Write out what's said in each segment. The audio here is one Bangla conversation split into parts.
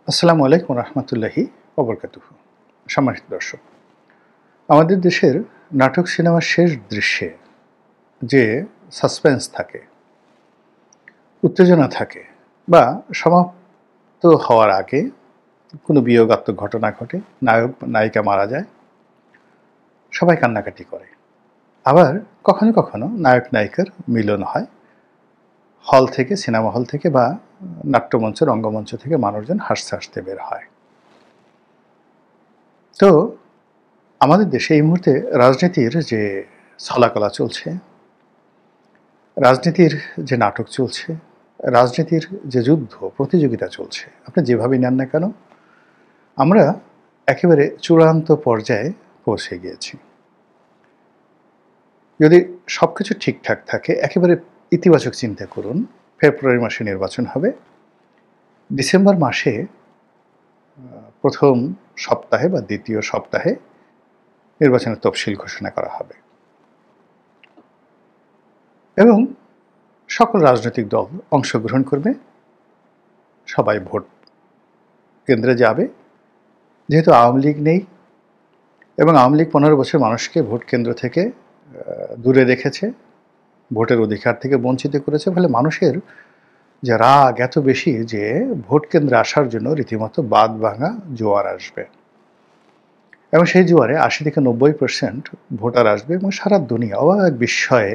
আসসালামু আলাইকুম রহমতুল্লাহি ওবরকাতুহু। সম্মানিত দর্শক, আমাদের দেশের নাটক সিনেমার শেষ দৃশ্যে যে সাসপেন্স থাকে, উত্তেজনা থাকে, বা সমাপ্ত হওয়ার আগে কোনো বিয়োগাত্মক ঘটনা ঘটে, নায়ক নায়িকা মারা যায়, সবাই কান্নাকাটি করে। আবার কখনো কখনো নায়ক নায়িকার মিলন হয়, হল থেকে, সিনেমা হল থেকে বা নাট্যমঞ্চ, রঙ্গমঞ্চ থেকে মানুষজন হাসতে হাসতে বের হয়। তো আমাদের দেশে এই মুহূর্তে রাজনীতির যে ছলাকলা চলছে, রাজনীতির যে নাটক চলছে, রাজনীতির যে যুদ্ধ প্রতিযোগিতা চলছে, আপনি যেভাবেই নেন না কেন, আমরা একেবারে চূড়ান্ত পর্যায়ে পৌঁছে গিয়েছি। যদি সব কিছু ঠিকঠাক থাকে, একেবারে ইতিবাচক চিন্তা করুন, ফেব্রুয়ারি মাসে নির্বাচন হবে, ডিসেম্বর মাসে প্রথম সপ্তাহে বা দ্বিতীয় সপ্তাহে নির্বাচনের তফসিল ঘোষণা করা হবে এবং সকল রাজনৈতিক দল অংশগ্রহণ করবে, সবাই ভোট কেন্দ্রে যাবে। যেহেতু আওয়ামী লীগ নেই এবং আওয়ামী লীগ 15 বছর মানুষকে ভোট কেন্দ্র থেকে দূরে রেখেছে, ভোটের অধিকার থেকে বঞ্চিত করেছে, ফলে মানুষের যে রাগ এত বেশি যে ভোট কেন্দ্রে আসার জন্য রীতিমতো বাঁধ ভাঙা জোয়ার আসবে এবং সেই জোয়ারে 80 থেকে 90% ভোটার আসবে এবং সারা দুনিয়া অবাক বিস্ময়ে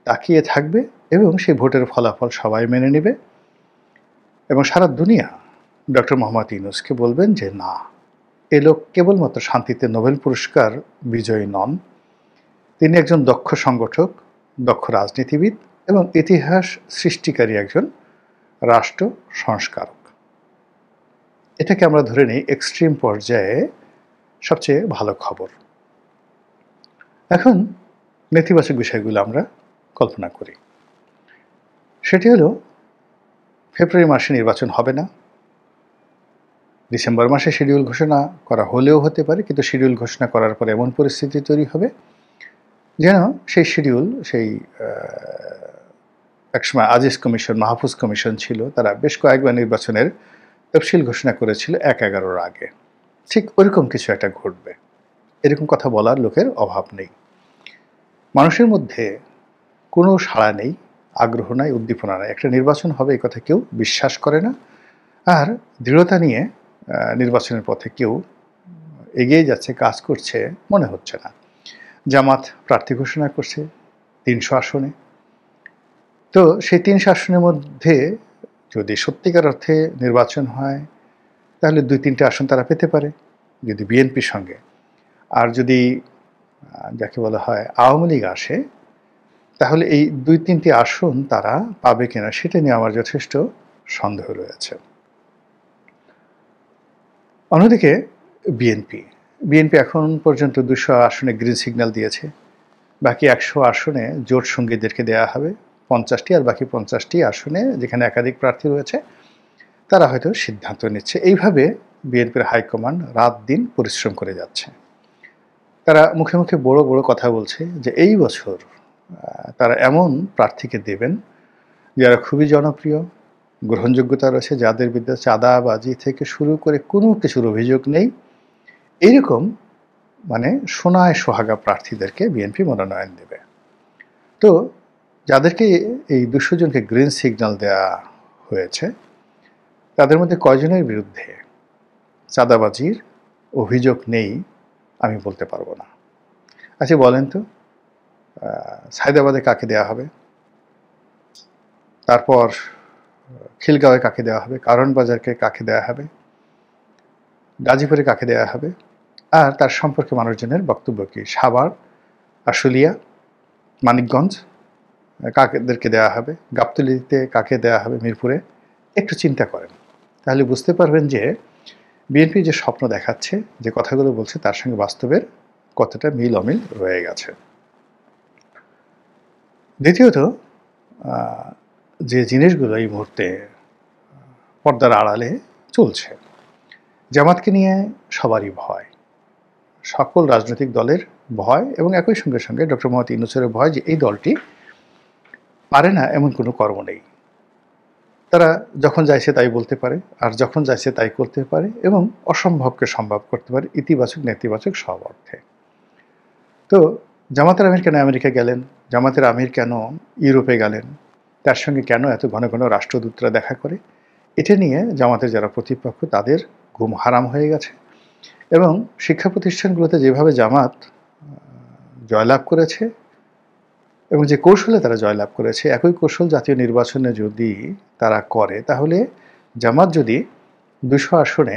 তাকিয়ে থাকবে এবং সেই ভোটের ফলাফল সবাই মেনে নেবে এবং সারা দুনিয়া ডক্টর মোহাম্মদ ইউনূসকে বলবেন যে না, এ লোক কেবলমাত্র শান্তিতে নোবেল পুরস্কার বিজয়ী নন, তিনি একজন দক্ষ সংগঠক, দক্ষ রাজনীতিবিদ এবং ইতিহাস সৃষ্টিকারী একজন রাষ্ট্র সংস্কারক। এটাকে আমরা ধরে নিই এক্সট্রিম পর্যায়ে সবচেয়ে ভালো খবর। এখন নেতিবাচক বিষয়গুলো আমরা কল্পনা করি। সেটি হলো, ফেব্রুয়ারি মাসে নির্বাচন হবে না, ডিসেম্বর মাসে শিডিউল ঘোষণা করা হলেও হতে পারে, কিন্তু শিডিউল ঘোষণা করার পরে এমন পরিস্থিতি তৈরি হবে যেন সেই শিডিউল, সেই একসময় আজিজ কমিশন, মাহফুজ কমিশন ছিল, তারা বেশ কয়েকবার নির্বাচনের তফসিল ঘোষণা করেছিল 1/11 আগে, ঠিক ওইরকম কিছু একটা ঘটবে। এরকম কথা বলার লোকের অভাব নেই। মানুষের মধ্যে কোনো সাড়া নেই, আগ্রহ নাই, উদ্দীপনা নাই। একটা নির্বাচন হবে এই কথা কেউ বিশ্বাস করে না, আর দৃঢ়তা নিয়ে নির্বাচনের পথে কেউ এগিয়ে যাচ্ছে, কাজ করছে মনে হচ্ছে না। জামাত প্রার্থী ঘোষণা করছে 300 আসনে। তো সেই 300 আসনের মধ্যে যদি সত্যিকার অর্থে নির্বাচন হয়, তাহলে 2-3টে আসন তারা পেতে পারে যদি বিএনপির সঙ্গে। আর যদি যাকে বলা হয় আওয়ামী লীগ আসে, তাহলে এই 2-3টি আসন তারা পাবে কিনা সেটা নিয়ে আমার যথেষ্ট সন্দেহ রয়েছে। অন্যদিকে বিএনপি এখন পর্যন্ত 200 আসনে গ্রিন সিগন্যাল দিয়েছে, বাকি 100 আসনে জোট সঙ্গীদেরকে দেওয়া হবে 50টি, আর বাকি 50টি আসনে যেখানে একাধিক প্রার্থী রয়েছে তারা হয়তো সিদ্ধান্ত নিচ্ছে। এইভাবে বিএনপির হাইকমান্ড রাত দিন পরিশ্রম করে যাচ্ছে। তারা মুখে মুখে বড় বড় কথা বলছে যে এই বছর তারা এমন প্রার্থীকে দেবেন যারা খুবই জনপ্রিয়, গ্রহণযোগ্যতা রয়েছে, যাদের বিরুদ্ধে চাঁদাবাজি থেকে শুরু করে কোনো কিছুর অভিযোগ নেই, এইরকম মানে সোনায় সোহাগা প্রার্থীদেরকে বিএনপি মনোনয়ন দেবে। তো যাদেরকে এই 200 জনকে গ্রিন সিগন্যাল দেওয়া হয়েছে, তাদের মধ্যে কয়জনের বিরুদ্ধে চাঁদাবাজির অভিযোগ নেই আমি বলতে পারবো না। আচ্ছা বলেন তো, সায়দাবাদে কাকে দেওয়া হবে, তারপর খিলগাঁওয়ে কাকে দেওয়া হবে, কারণ বাজারকে কাকে দেওয়া হবে, গাজীপুরে কাকে দেওয়া হবে, আর তার সম্পর্কে মানুষজনের বক্তব্য কী, সাভার, আশুলিয়া, মানিকগঞ্জ কাকেদেরকে দেওয়া হবে, গাবতলীতে কাকে দেওয়া হবে, মিরপুরে। একটু চিন্তা করেন, তাহলে বুঝতে পারবেন যে বিএনপি যে স্বপ্ন দেখাচ্ছে, যে কথাগুলো বলছে, তার সঙ্গে বাস্তবের কতটা মিল অমিল রয়ে গেছে। দ্বিতীয়ত, যে জিনিসগুলো এই মুহূর্তে পর্দার আড়ালে চলছে, জামাতকে নিয়ে সবারই ভয়, সকল রাজনৈতিক দলের ভয়, এবং একই সঙ্গে সঙ্গে ডক্টর মোহাম্মদ ইউনূসের ভয় যে এই দলটি পারে না এমন কোনো কর্ম নেই। তারা যখন চাইছে তাই বলতে পারে, আর যখন চাইছে তাই করতে পারে, এবং অসম্ভবকে সম্ভব করতে পারে ইতিবাচক নেতিবাচক সব অর্থে। তো জামাতের আমির কেন আমেরিকা গেলেন, জামাতের আমির কেন ইউরোপে গেলেন, তার সঙ্গে কেন এত ঘন ঘন রাষ্ট্রদূতরা দেখা করে, এটা নিয়ে জামাতের যারা প্রতিপক্ষ তাদের ঘুম হারাম হয়ে গেছে। এবং শিক্ষা প্রতিষ্ঠানগুলোতে যেভাবে জামাত জয়লাভ করেছে এবং যে কৌশলে তারা জয়লাভ করেছে, একই কৌশল জাতীয় নির্বাচনে যদি তারা করে, তাহলে জামাত যদি 200 আসনে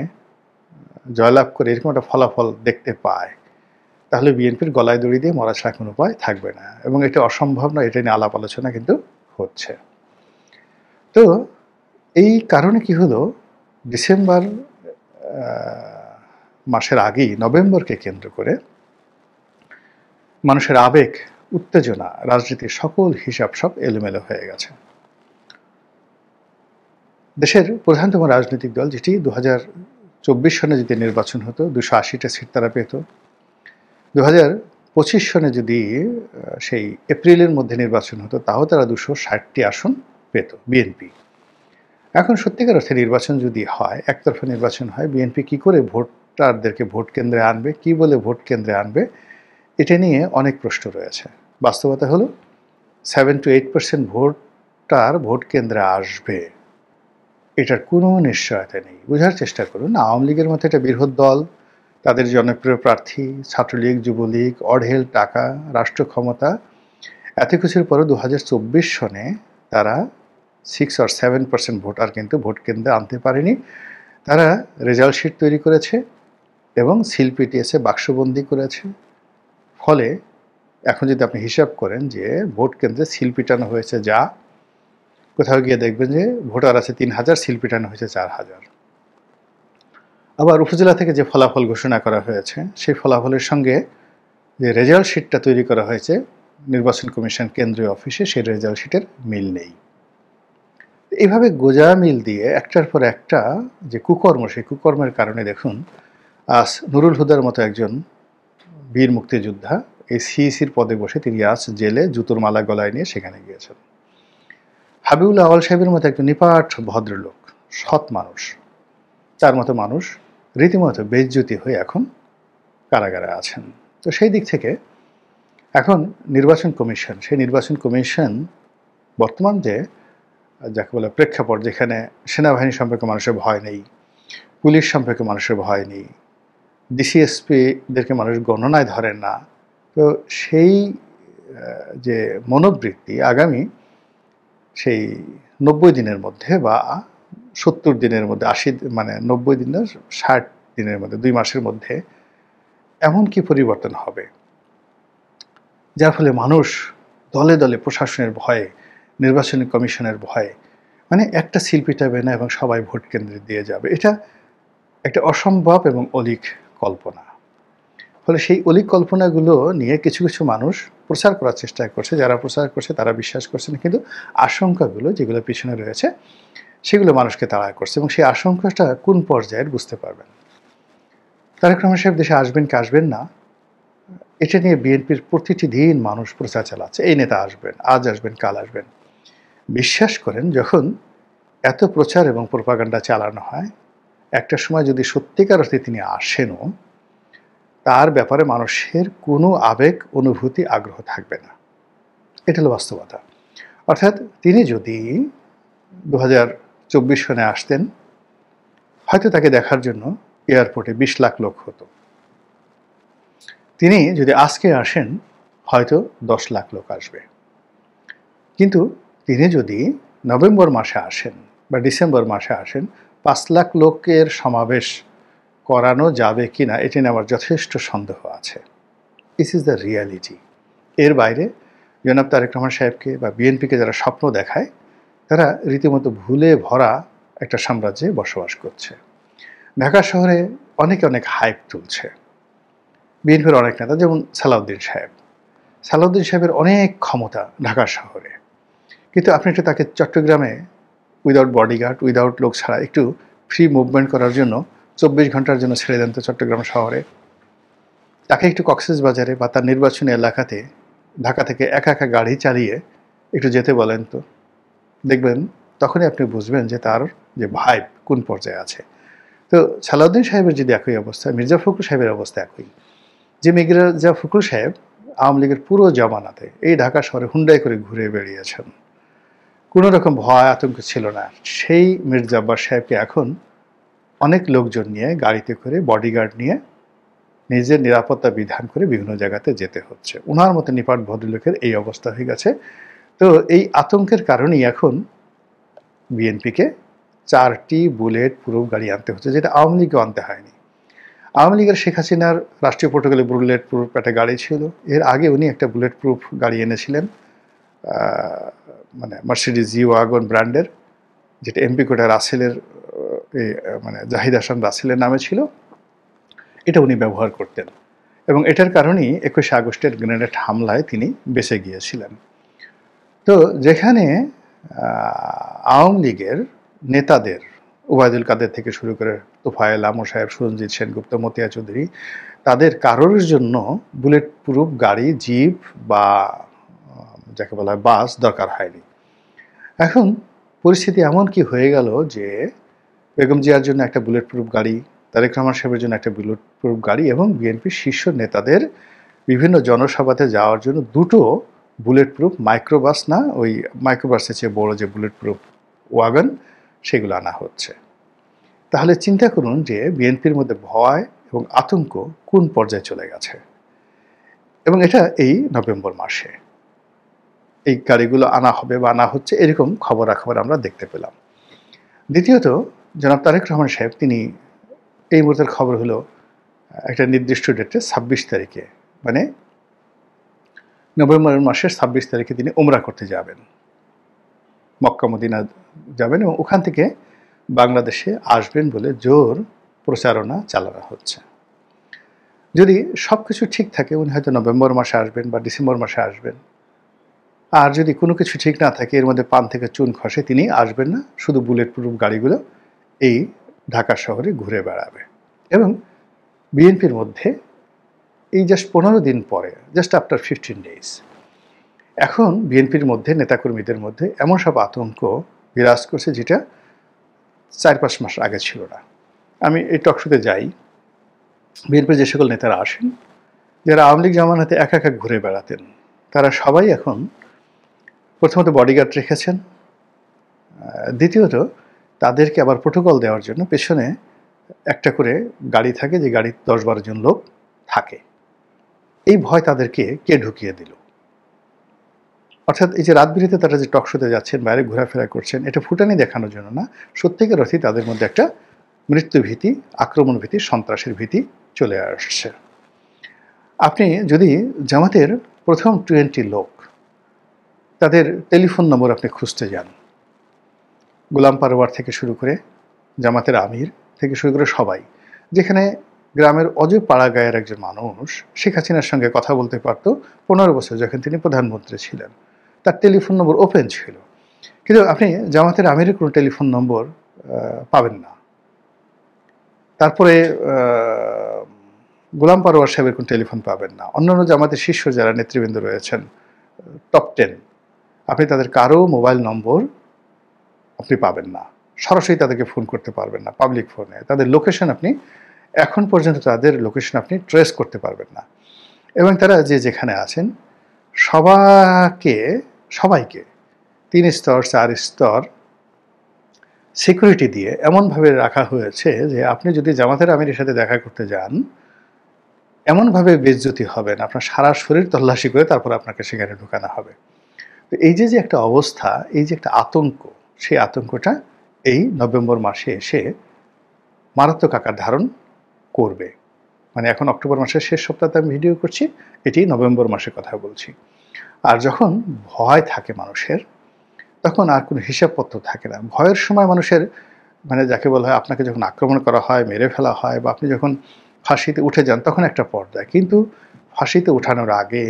জয়লাভ করে এরকম একটা ফলাফল দেখতে পায়, তাহলে বিএনপির গলায় দড়ি দিয়ে মরা ছাড়া কোনো উপায় থাকবে না। এবং এটা অসম্ভব না, এটা নিয়ে আলাপ আলোচনা কিন্তু হচ্ছে। তো এই কারণে কি হলো, ডিসেম্বর মাসের আগেই নভেম্বরকে কেন্দ্র করে মানুষের আবেগ, উত্তেজনা, রাজনীতির সকল হিসাব সব এলোমেলো হয়ে গেছে। দেশের প্রধানতম রাজনৈতিক দল, যেটি 2024 সনে যদি নির্বাচন হতো 280টা সিট তারা পেত, 2025 সনে যদি সেই এপ্রিলের মধ্যে নির্বাচন হতো তাও তারা 260টি আসন পেত বিএনপি। এখন সত্যিকার অর্থে নির্বাচন যদি হয়, একতরফা নির্বাচন হয়, বিএনপি কি করে ভোটারদেরকে ভোট কেন্দ্রে আনবে, কি বলে ভোট কেন্দ্রে আনবে, এটা নিয়ে অনেক প্রশ্ন রয়েছে। বাস্তবতা হলো 7 to 8% ভোটার ভোট কেন্দ্রে আসবে, এটার কোনো নিশ্চয়তা নেই। বোঝার চেষ্টা করুন, আওয়ামী লীগের মতো একটা বৃহৎ দল, তাদের জনপ্রিয় প্রার্থী, ছাত্রলীগ, যুবলীগ, অঢেল টাকা, রাষ্ট্র ক্ষমতা, এত কিছুর পরও 2024 সনে তারা 6 or 7% ভোটার কিন্তু ভোট কেন্দ্রে আনতে পারেনি। তারা রেজাল্ট শিট তৈরি করেছে এবং সিল পিটিয়েছে, বাক্সবন্দি করেছে। ফলে এখন যদি আপনি হিসাব করেন যে ভোট কেন্দ্রে সিল পিটানো হয়েছে, যা কোথাও গিয়ে দেখবেন যে ভোটার আছে 3000, সিল পিটানো হয়েছে 4000। আবার উপজেলা থেকে যে ফলাফল ঘোষণা করা হয়েছে, সেই ফলাফলের সঙ্গে যে রেজাল্ট শিটটা তৈরি করা হয়েছে নির্বাচন কমিশন কেন্দ্রীয় অফিসে, সেই রেজাল্ট শিটের মিল নেই। এইভাবে গোজা মিল দিয়ে একটার পর একটা যে কুকর্ম, সেই কুকর্মের কারণে দেখুন আজ নুরুল হুদার মতো একজন বীর মুক্তিযোদ্ধা এই সিইসির পদে বসে তিনি আজ জেলে জুতোর মালা গলায় নিয়ে সেখানে গিয়েছেন। হাবিবুল আওয়াল সাহেবের মতো একজন নিপাট ভদ্রলোক, সৎ মানুষ, তার মতো মানুষ রীতিমতো বেইজ্জতি হয়ে এখন কারাগারে আছেন। তো সেই দিক থেকে এখন নির্বাচন কমিশন, সেই নির্বাচন কমিশন বর্তমান যে যাকে বলে প্রেক্ষাপট, যেখানে সেনাবাহিনী সম্পর্কে মানুষের ভয় নেই, পুলিশ সম্পর্কে মানুষের ভয় নেই, ডিসিএসপিদেরকে মানুষ গণনায় ধরেন না, তো সেই যে মনোবৃত্তি আগামী সেই 90 দিনের মধ্যে বা 70 দিনের মধ্যে, 90 দিন না 60 দিনের মধ্যে, 2 মাসের মধ্যে এমন কি পরিবর্তন হবে যার ফলে মানুষ দলে দলে প্রশাসনের ভয়ে, নির্বাচনী কমিশনের ভয়ে একটা সিল পিটাবে না এবং সবাই ভোট কেন্দ্রে দিয়ে যাবে। এটা একটা অসম্ভব এবং অলীক কল্পনা। ফলে সেই অলীক কল্পনাগুলো নিয়ে কিছু কিছু মানুষ প্রচার করার চেষ্টা করছে, যারা প্রচার করছে তারা বিশ্বাস করছে না, কিন্তু আশঙ্কাগুলো যেগুলো পিছনে রয়েছে সেগুলো মানুষকে তাড়া করছে, এবং সেই আশঙ্কাটা কোন পর্যায়ের বুঝতে পারবেন। তারেক রহমান সাহেব দেশে আসবেন কি আসবেন না, এটা নিয়ে বিএনপির প্রতিটি দিন মানুষ প্রচার চালাচ্ছে, এই নেতা আসবেন, আজ আসবেন, কাল আসবেন। বিশ্বাস করেন, যখন এত প্রচার এবং প্রোপাগান্ডা চালানো হয়, একটা সময় যদি সত্যিকার অর্থে তিনি আসেনও, তার ব্যাপারে মানুষের কোনো আবেগ, অনুভূতি, আগ্রহ থাকবে না। এটা হলো বাস্তবতা। অর্থাৎ তিনি যদি 2024 সনে আসতেন, হয়তো তাকে দেখার জন্য এয়ারপোর্টে 20 লাখ লোক হতো। তিনি যদি আজকে আসেন, হয়তো 10 লাখ লোক আসবে। কিন্তু তিনি যদি নভেম্বর মাসে আসেন বা ডিসেম্বর মাসে আসেন, 5 লাখ লোকের সমাবেশ করানো যাবে কিনা এটা নিয়ে আমার যথেষ্ট সন্দেহ আছে। This is the reality. এর বাইরে জনাব তারেক রহমান সাহেবকে বা বিএনপিকে যারা স্বপ্ন দেখায়, তারা রীতিমতো ভুলে ভরা একটা সাম্রাজ্যে বসবাস করছে। ঢাকা শহরে অনেকে অনেক হাইপ তুলছে। বিএনপির অনেক নেতা, যেমন সালাউদ্দিন সাহেব। সালাউদ্দিন সাহেবের অনেক ক্ষমতা ঢাকা শহরে, কিন্তু আপনি একটু তাকে চট্টগ্রামে উইদাউট বডিগার্ড, উইদাউট লোক ছাড়া একটু ফ্রি মুভমেন্ট করার জন্য 24 ঘন্টার জন্য ছেড়ে দেন তো চট্টগ্রাম শহরে। তাকে একটু কক্সবাজারে বা তার নির্বাচনী এলাকাতে ঢাকা থেকে একা একা গাড়ি চালিয়ে একটু যেতে বলেন তো, দেখবেন তখনই আপনি বুঝবেন যে তার যে ভাইব কোন পর্যায়ে আছে। তো সালাউদ্দিন সাহেবের যদি একই অবস্থা, মির্জা ফখরুল সাহেবের অবস্থা একই। যে মির্জা ফখরুল সাহেব আওয়ামী লীগের পুরো জমানাতে এই ঢাকা শহরে হুন্ডাই করে ঘুরে বেড়িয়েছেন, কোনো রকম ভয় আতঙ্ক ছিল না। সেই মীর জব্বার সাহেবকে এখন অনেক লোকজন নিয়ে গাড়িতে করে বডিগার্ড নিয়ে নিজের নিরাপত্তা বিধান করে বিভিন্ন জায়গাতে যেতে হচ্ছে। ওনার মতো নিপাট ভদ্রলোকের এই অবস্থা হয়ে গেছে। তো এই আতঙ্কের কারণেই এখন বিএনপিকে 4টি বুলেট প্রুফ গাড়ি আনতে হচ্ছে, যেটা আওয়ামী লীগও আনতে হয়নি। আওয়ামী লীগের শেখ হাসিনার রাষ্ট্রীয় প্রোটোকলে বুলেট প্রুফ একটা গাড়ি ছিল। এর আগে উনি একটা বুলেট প্রুফ গাড়ি এনেছিলেন, মানে মার্সিডিজ জি ওয়াগন ব্র্যান্ডের, যেটা এমপি কোটা রাসেলের মানে জাহিদ হাসান রাসেলের নামে ছিল। এটা উনি ব্যবহার করতেন এবং এটার কারণেই 21শে আগস্টের গ্রেনেড হামলায় তিনি বেঁচে গিয়েছিলেন। তো যেখানে আওয়ামী লীগের নেতাদের ওবায়দুল কাদের থেকে শুরু করে তোফায়েল আমর সাহেব, সুরঞ্জিত সেনগুপ্ত, মতিয়া চৌধুরী, তাদের কারোর জন্য বুলেট প্রুফ গাড়ি, জিপ বা যাকে বলা হয় বাস দরকার হয়নি। এখন পরিস্থিতি এমন কি হয়ে গেল যে বেগম জিয়ার জন্য একটা বুলেট প্রুফ গাড়ি, তারেক রহমান সাহেবের জন্য একটা বুলেট প্রুফ গাড়ি এবং বিএনপির শীর্ষ নেতাদের বিভিন্ন জনসভাতে যাওয়ার জন্য 2টো বুলেট প্রুফ মাইক্রোবাস, না ওই মাইক্রোবাসের চেয়ে বড় যে বুলেট প্রুফ ওয়াগন, সেগুলো আনা হচ্ছে। তাহলে চিন্তা করুন যে বিএনপির মধ্যে ভয় এবং আতঙ্ক কোন পর্যায়ে চলে গেছে। এবং এটা এই নভেম্বর মাসে এই গাড়িগুলো আনা হবে বা আনা হচ্ছে, এরকম খবরাখবর আমরা দেখতে পেলাম। দ্বিতীয়ত, জনাব তারেক রহমান সাহেব তিনি এই মুহূর্তের খবর হলো একটা নির্দিষ্ট ডেটে 26 তারিখে, মানে নভেম্বর মাসের 26 তারিখে তিনি উমরা করতে যাবেন, মক্কা মদিনা যাবেন এবং ওখান থেকে বাংলাদেশে আসবেন বলে জোর প্রচারণা চালানো হচ্ছে। যদি সব কিছু ঠিক থাকে উনি হয়তো নভেম্বর মাসে আসবেন বা ডিসেম্বর মাসে আসবেন। আর যদি কোনো কিছু ঠিক না থাকে, এর মধ্যে পান থেকে চুন খসে, তিনি আসবেন না, শুধু বুলেট প্রুফ গাড়িগুলো এই ঢাকা শহরে ঘুরে বেড়াবে। এবং বিএনপির মধ্যে এই জাস্ট 15 দিন পরে, জাস্ট আফটার 15 ডেজ, এখন বিএনপির মধ্যে নেতাকর্মীদের মধ্যে এমন সব আতঙ্ক বিরাজ করছে যেটা 4-5 মাস আগে ছিল না। আমি এই টকশোতে যাই, বিএনপির যে সকল নেতারা আসেন, যারা আওয়ামী লীগ জামানাতে একা একা ঘুরে বেড়াতেন, তারা সবাই এখন প্রথমত বডিগার্ড রেখেছেন, দ্বিতীয়ত তাদেরকে আবার প্রোটোকল দেওয়ার জন্য পেছনে একটা করে গাড়ি থাকে, যে গাড়ি 10-12 জন লোক থাকে। এই ভয় তাদেরকে কে ঢুকিয়ে দিল? অর্থাৎ এই যে রাত বিরেতে তারা যে টকশোতে যাচ্ছেন, বাইরে ঘোরাফেরা করছেন, এটা ফুটানি দেখানোর জন্য না, সত্যিকার অর্থে তাদের মধ্যে একটা মৃত্যু ভীতি, আক্রমণ ভীতি, সন্ত্রাসের ভীতি চলে আসছে। আপনি যদি জামাতের প্রথম 20 লোক, তাদের টেলিফোন নম্বর আপনি খুঁজতে যান, গোলাম পারওয়ার থেকে শুরু করে জামাতের আমির থেকে শুরু করে সবাই, যেখানে গ্রামের অজয় পাড়া গায়ের একজন মানুষ শেখ হাসিনার সঙ্গে কথা বলতে পারত 15 বছর যখন তিনি প্রধানমন্ত্রী ছিলেন, তার টেলিফোন নম্বর ওপেন ছিল। কিন্তু আপনি জামাতের আমিরের কোনো টেলিফোন নম্বর পাবেন না। তারপরে গোলাম পারওয়ার সাহেবের কোনো টেলিফোন পাবেন না। অন্যান্য জামাতের শীর্ষ যারা নেতৃবৃন্দ রয়েছেন, টপ 10, আপনি তাদের কারো মোবাইল নম্বর আপনি পাবেন না, সরাসরি তাদেরকে ফোন করতে পারবেন না পাবলিক ফোনে। তাদের লোকেশন আপনি এখন পর্যন্ত তাদের লোকেশন আপনি ট্রেস করতে পারবেন না। এবং তারা যে যেখানে আছেন সবাইকে 3 স্তর 4 স্তর সিকিউরিটি দিয়ে এমনভাবে রাখা হয়েছে যে আপনি যদি জামাতের আমিরের সাথে দেখা করতে যান, এমনভাবে বেইজ্জতি হবেন, আপনার সারা শরীর তল্লাশি করে তারপর আপনাকে সেখানে ঢোকানো হবে। তো এই যে একটা অবস্থা, এই যে একটা আতঙ্ক, সেই আতঙ্কটা এই নভেম্বর মাসে এসে মারাত্মক আকার ধারণ করবে। মানে এখন অক্টোবর মাসের শেষ সপ্তাহে আমি ভিডিও করছি, এটি নভেম্বর মাসে কথা বলছি। আর যখন ভয় থাকে মানুষের, তখন আর কোনো হিসাবপত্র থাকে না। ভয়ের সময় মানুষের, মানে যাকে বলা হয়, আপনাকে যখন আক্রমণ করা হয়, মেরে ফেলা হয়, বা আপনি যখন ফাঁসিতে উঠে যান, তখন একটা পর্যায়ে। কিন্তু ফাঁসিতে ওঠানোর আগে,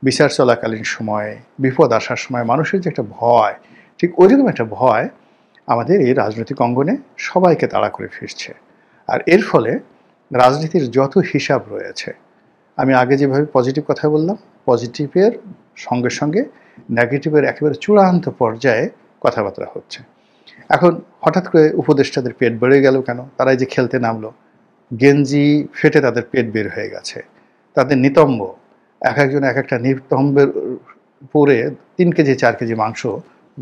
বিচার চলাকালীন সময়ে, বিপদ আসার সময় মানুষের যে একটা ভয়, ঠিক ওইরকম একটা ভয় আমাদের এই রাজনৈতিক অঙ্গনে সবাইকে তাড়া করে ফিরছে। আর এর ফলে রাজনীতির যত হিসাব রয়েছে, আমি আগে যেভাবে পজিটিভ কথা বললাম, পজিটিভের সঙ্গে সঙ্গে নেগেটিভের একেবারে চূড়ান্ত পর্যায়ে কথাবার্তা হচ্ছে। এখন হঠাৎ করে উপদেষ্টাদের পেট বেড়ে গেল কেন? তারা এই যে খেলতে নামলো, গেঞ্জি ফেটে তাদের পেট বের হয়ে গেছে, তাদের নিতম্ব, এক একজন এক একটা নিতম্বের পরে 3 কেজি 4 কেজি মাংস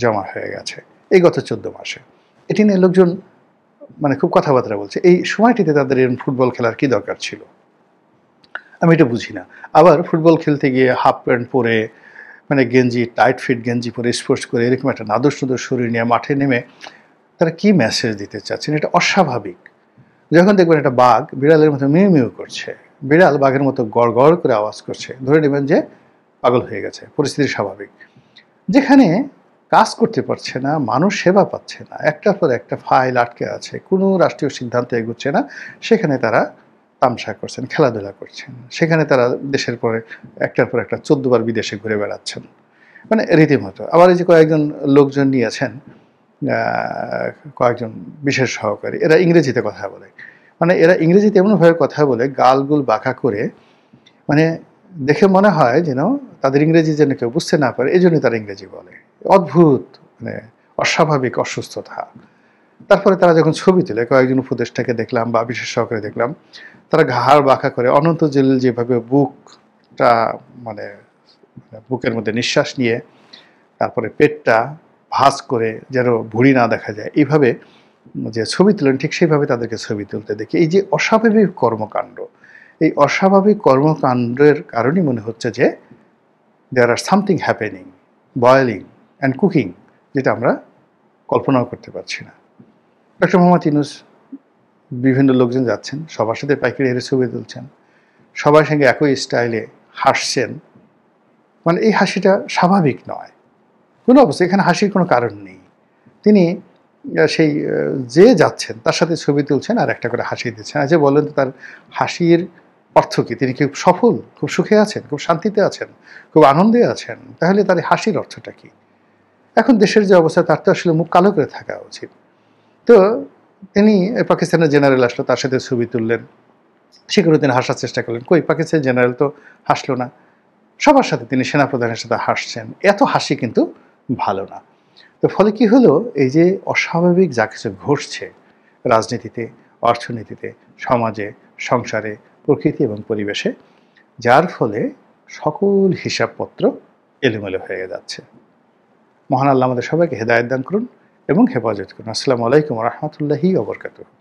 জমা হয়ে গেছে এই গত 14 মাসে। এটি নিয়ে লোকজন মানে খুব কথাবার্তা বলছে। এই সময়টিতে তাদের এরকম ফুটবল খেলার কি দরকার ছিল? আমি এটা বুঝি না। আবার ফুটবল খেলতে গিয়ে হাফ প্যান্ট পরে, মানে গেঞ্জি, টাইট ফিট গেঞ্জি পরে, স্পোর্টস করে এরকম একটা নাদুস নুদুস শরীর নিয়ে মাঠে নেমে তারা কি মেসেজ দিতে চাচ্ছেন? এটা অস্বাভাবিক। যখন দেখবেন একটা বাঘ বিড়ালের মতো মিউ মিউ করছে, বিড়াল বাঘের মতো গড় গড় করে আওয়াজ করছে, ধরে নেবেন যে পাগল হয়ে গেছে, পরিস্থিতি স্বাভাবিক। যেখানে কাজ করতে পারছে না, মানুষ সেবা পাচ্ছে না, একটার পর একটা ফাইল আটকে আছে, কোনো রাষ্ট্রীয় সিদ্ধান্ত এগোচ্ছে না, সেখানে তারা তামসা করছেন, খেলাধুলা করছেন। সেখানে তারা দেশের পরে একটার পর একটা 14 বার বিদেশে ঘুরে বেড়াচ্ছেন, মানে রীতিমতো। আবার এই যে কয়েকজন লোকজন নিয়েছেন, কয়েকজন বিশেষ সহকারী, এরা ইংরেজিতে কথা বলে, মানে এরা ইংরেজিতে এমনভাবে কথা বলে গালগুল বাঁকা করে, মানে দেখে মনে হয় যেন তাদের ইংরেজি যেন কেউ বুঝতে না পারে, এই জন্যই তারা ইংরেজি বলে। অদ্ভুত, মানে অস্বাভাবিক অসুস্থতা। তারপরে তারা যখন ছবি তোলে, কয়েকজন উপদেষ্টাকে দেখলাম বা বিশেষ সহকারে দেখলাম, তারা ঘাড় বাঁকা করে অনন্ত জলিল যেভাবে বুকটা, মানে বুকের মধ্যে নিঃশ্বাস নিয়ে তারপরে পেটটা ভাঁজ করে যেন ভুঁড়ি না দেখা যায়, এইভাবে যে ছবি তুলেন, ঠিক সেইভাবে তাদেরকে ছবি তুলতে দেখি। এই যে অস্বাভাবিক কর্মকাণ্ড, এই অস্বাভাবিক কর্মকাণ্ডের কারণেই মনে হচ্ছে যে there are something happening, boiling and cooking, যেটা আমরা কল্পনাও করতে পারছি না। ডক্টর মোহাম্মদ ইউনূস বিভিন্ন লোকজন যাচ্ছেন, সবার সাথে পাইকারি হেরে ছবি তুলছেন, সবার সঙ্গে একই স্টাইলে হাসছেন, মানে এই হাসিটা স্বাভাবিক নয় কোনো অবস্থা, এখানে হাসির কোনো কারণ নেই। তিনি সেই যে যাচ্ছেন তার সাথে ছবি তুলছেন আর একটা করে হাসি দিচ্ছেন। আচ্ছা বলেন তো, তার হাসির অর্থ কী? তিনি কি সফল, খুব সুখে আছেন, খুব শান্তিতে আছেন, খুব আনন্দে আছেন? তাহলে তার হাসির অর্থটা কী? এখন দেশের যে অবস্থা, তার তো আসলে মুখ কালো করে থাকা উচিত। তো তিনি পাকিস্তানের জেনারেল আসলো, তার সাথে ছবি তুললেন, সেখানেও তিনি হাসার চেষ্টা করলেন। কই, পাকিস্তানের জেনারেল তো হাসলো না। সবার সাথে তিনি সেনাপ্রধানের সাথে হাসছেন, এত হাসি কিন্তু ভালো না। তো ফলে কি হলো, এই যে অস্বাভাবিক যা কিছু ঘটছে রাজনীতিতে, অর্থনীতিতে, সমাজে, সংসারে, প্রকৃতি এবং পরিবেশে, যার ফলে সকল হিসাবপত্র এলোমেলো হয়ে যাচ্ছে। মহান আল্লাহ আমাদের সবাইকে হেদায়েত দান করুন এবং হেফাজত করুন। আসসালামু আলাইকুম ওয়া রাহমাতুল্লাহি ওয়া বারাকাতুহু।